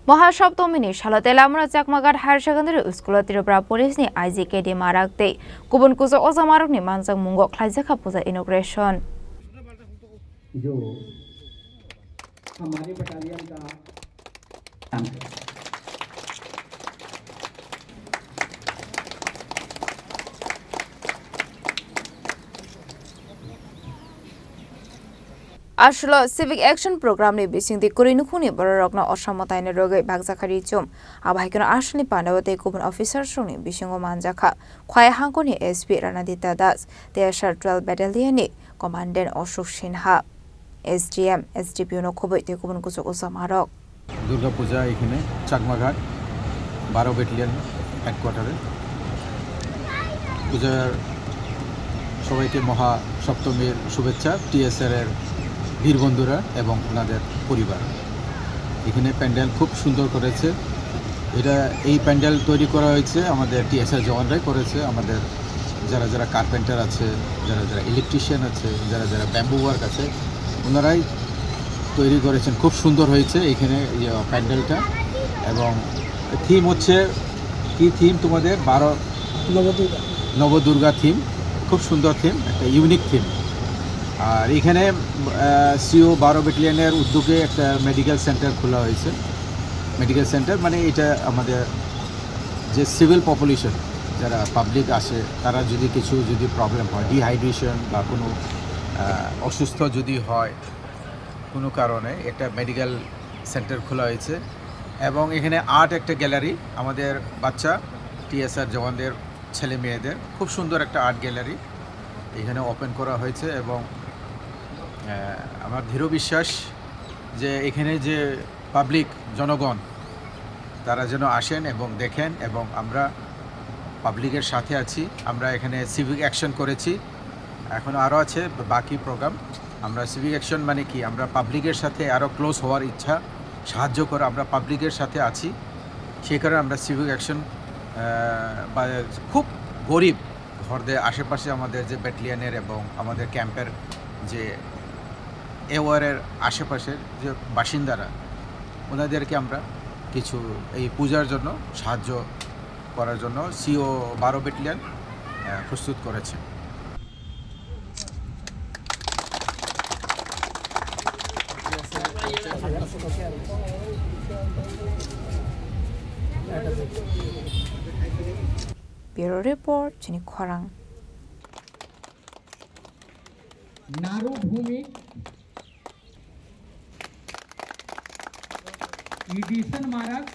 महासप्तमीनि सालते लामरा चाकमाघाट higher secondary school Tripura पुलिसनि आइजिकेडि माराकते गुबुन कुजो अजामारकनि मानजों मुंगो ख्लाइजाखा पूजा inauguration जो हमारे बटालियन का आशुल सिविक एक्शन प्रोग्राम नि बिसिंग दि कुरिनुखुनि बररकना असमतायने रोगै बागजाखारि चुम आबाइकनो आशुनि पानवते गुबुन अफिसार सुनि बिसिंगो मानजाखा ख्वाय हांकोनि एसपी रानादिता दास तेसर 12 बेटालियननि commandant Ashok Sinha SDM SDPO नो खबै ते गुबुन कुसो असामारक दुर्गा पूजा এখানে চাকমাঘাট 12 ব্যাটালিয়ন হেডকোয়ার্টারে পূজার সবাইকে মহা সপ্তমীর শুভেচ্ছা টিএসআর এর বীর বন্ধুরা এবং ওনাদের পরিবার এখানে প্যান্ডেল খুব সুন্দর করেছে এটা এই প্যান্ডেল তৈরি করা হয়েছে আমাদের টিএসআর জওয়ানরাই করেছে আমাদের যারা যারা কার্পেন্টার আছে যারা যারা ইলেকট্রিশিয়ান আছে যারা যারা ব্যাম্বু ওয়ার্ক আছে ওনারাই তৈরি করেছেন খুব সুন্দর হয়েছে এখানে প্যান্ডেলটা এবং থিম হচ্ছে কি থিম তোমাদের 12 নবদুর্গা থিম খুব সুন্দর থিম একটা ইউনিক থিম আর এখানে সিও 12 ব্যাটালিয়নের উদ্যোগে একটা মেডিকেল সেন্টার খোলা হয়েছে মেডিকেল সেন্টার মানে এটা আমাদের যে সিভিল পপুলেশন যারা পাবলিক আসে তারা যদি প্রবলেম হয় ডিহাইড্রেশন বা কোনো অসুস্থ যদি হয় কোনো কারণে একটা মেডিকেল সেন্টার খোলা হয়েছে এবং এখানে আর্ট একটা গ্যালারি আমাদের বাচ্চা টিএসআর জওয়ানদের ছেলে মেয়েদের খুব সুন্দর একটা আর্ট গ্যালারি এখানে ওপেন করা হয়েছে এবং আমার দৃঢ় বিশ্বাস যে এখানে যে পাবলিক জনগণ তারা যেন আসেন এবং দেখেন এবং আমরা পাবলিকের সাথে আছি আমরা এখানে সিভিক অ্যাকশন করেছি এখন আরও আছে বাকি প্রোগ্রাম আমরা সিভিক অ্যাকশন মানে কি আমরা পাবলিকের সাথে আরও ক্লোজ হওয়ার ইচ্ছা সাহায্য করে আমরা পাবলিকের সাথে আছি সেই কারণে আমরা সিভিক অ্যাকশন বা খুব গরিব ঘরদের আশেপাশে আমাদের যে ব্যাটালিয়নের এবং আমাদের ক্যাম্পের যে এওয়ারের আশেপাশের যে বাসিন্দারা ওনাদেরকে আমরা কিছু এই পূজার জন্য সাহায্য করার জন্য সিও 12 ব্যাটালিয়ন প্রস্তুত করেছে Bureau Report Chini Khwarang नारू भूमि एडिशन मारक